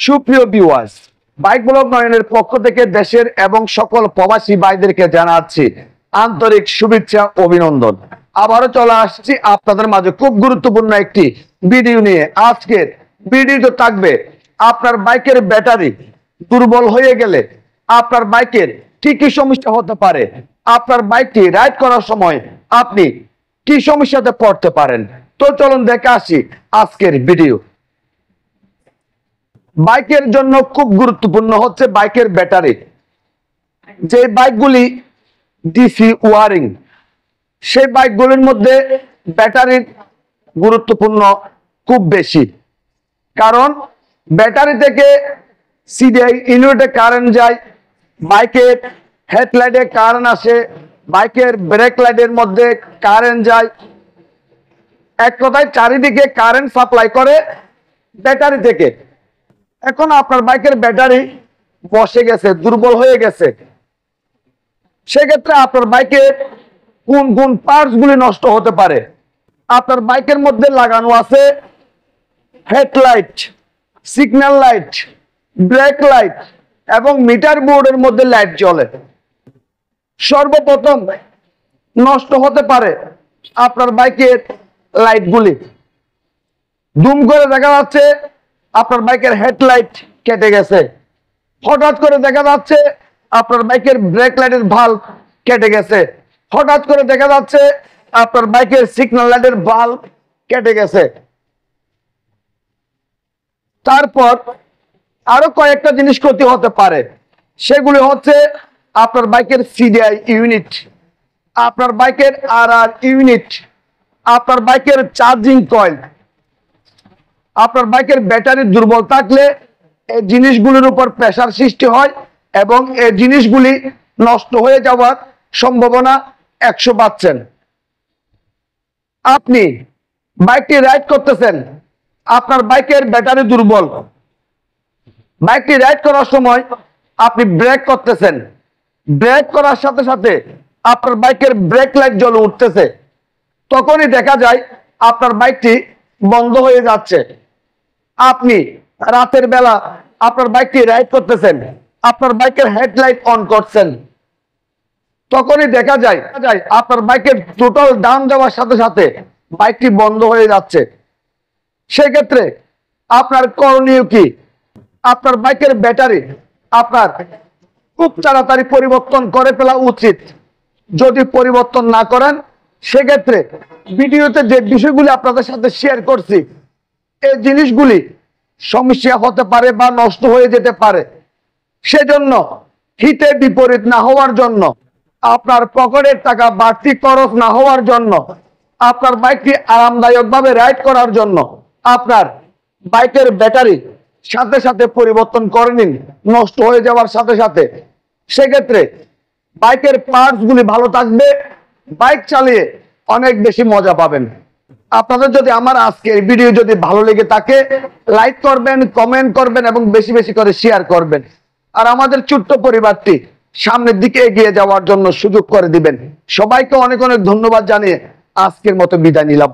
সুপ্রিয় viewers, bike blog নয়নের পক্ষ থেকে দেশের এবং সকল প্রবাসী ভাইদেরকে জানাচ্ছি আন্তরিক শুভেচ্ছা অভিনন্দন। আবারও চলে আসছি আপনাদের মাঝে খুব গুরুত্বপূর্ণ একটি ভিডিও নিয়ে। আজকের ভিডিওতে থাকবে আপনার বাইকের ব্যাটারি দুর্বল হয়ে গেলে আপনার বাইকের কি কি সমস্যা হতে পারে, আপনার বাইকটি রাইড করার সময় আপনি কি সমস্যাতে পড়তে পারেন। তো চলুন দেখে আসি আজকের ভিডিও। বাইকের জন্য খুব গুরুত্বপূর্ণ হচ্ছে বাইকের ব্যাটারি। যে বাইকগুলি ডিসি ওয়ারিং, সেই বাইকগুলির মধ্যে ব্যাটারির গুরুত্বপূর্ণ খুব বেশি, কারণ ব্যাটারি থেকে সিডিআই ইউনিটে কারেন্ট যায়, বাইকের হেডলাইটে কারেন্ট আসে, বাইকের ব্রেক লাইটের মধ্যে কারেন্ট যায়। এক কথায় চারিদিকে কারেন্ট সাপ্লাই করে ব্যাটারি থেকে। এখন আপনার বাইকের ব্যাটারি বসে গেছে, দুর্বল হয়ে গেছে, সেক্ষেত্রে আপনার বাইকের কোন কোন পার্টস গুলি নষ্ট হতে পারে। আপনার বাইকের মধ্যে লাগানো আছে headlight, signal light, break light এবং মিটার বোর্ডের মধ্যে লাইট জ্বলে। সর্বপ্রথম নষ্ট হতে পারে আপনার বাইকের লাইটগুলি। দুম করে দেখা যাচ্ছে আপনার বাইকের হেডলাইট কেটে গেছে, হঠাৎ করে দেখা যাচ্ছে আপনার বাইকের ব্রেক লাইটের ভাল্ব কেটে গেছে, হঠাৎ করে দেখা যাচ্ছে আপনার বাইকের সিগন্যাল লাইটের ভাল্ব কেটে গেছে। তারপর আরো কয়েকটা জিনিস ক্ষতি হতে পারে, সেগুলি হচ্ছে আপনার বাইকের সিডিআই ইউনিট, আপনার বাইকের আরআর ইউনিট, আপনার বাইকের চার্জিং কয়েল। আপনার বাইকের ব্যাটারি দুর্বল থাকলে এই জিনিসগুলির উপর প্রেসার সৃষ্টি হয় এবং এই জিনিসগুলি নষ্ট হয়ে যাওয়ার সম্ভাবনা 100%। আপনি বাইকটি রাইড করতেছেন, আপনার বাইকের ব্যাটারি দুর্বল, বাইকটি রাইড করার সময় আপনি ব্রেক করতেছেন, ব্রেক করার সাথে সাথে আপনার বাইকের ব্রেক লাইট জ্বলে উঠতেছে, তখনই দেখা যায় আপনার বাইকটি বন্ধ হয়ে যাচ্ছে। আপনি রাতের বেলা আপনার বাইকটি রাইড করতেছেন, আপনার বাইকের হেডলাইট অন করছেন, তখনই দেখা যায় আপনার বাইকের টোটাল ডাউন যাওয়ার সাথে সাথে বাইকটি বন্ধ হয়ে যাচ্ছে। সেক্ষেত্রে আপনার করণীয় কি? আপনার বাইকের ব্যাটারি আপনার খুব তাড়াতাড়ি পরিবর্তন করে ফেলা উচিত। যদি পরিবর্তন না করেন, সেক্ষেত্রে ভিডিওতে যে বিষয়গুলি আপনাদের সাথে শেয়ার করছি, এই জিনিসগুলি সমস্যা হতে পারে বা নষ্ট হয়ে যেতে পারে। সেজন্য হিতে বিপরীত না হওয়ার জন্য, আপনার পকেটের টাকা বাড়তি খরচ না হওয়ার জন্য, আপনার বাইকটি আরামদায়ক ভাবে রাইড করার জন্য আপনার বাইকের ব্যাটারি সাথে সাথে পরিবর্তন করে নিন, নষ্ট হয়ে যাওয়ার সাথে সাথে। সেক্ষেত্রে বাইকের পার্টস গুলি ভালো থাকবে, বাইক চালিয়ে অনেক বেশি মজা পাবেন। আপনাদের যদি আমার আজকের ভিডিও যদি ভালো লেগে থাকে, লাইক করবেন, কমেন্ট করবেন এবং বেশি বেশি করে শেয়ার করবেন। আর আমাদের ছোট্ট পরিবারটি সামনের দিকে এগিয়ে যাওয়ার জন্য সুযোগ করে দিবেন। সবাইকে অনেক অনেক ধন্যবাদ জানিয়ে আজকের মতো বিদায় নিলাম।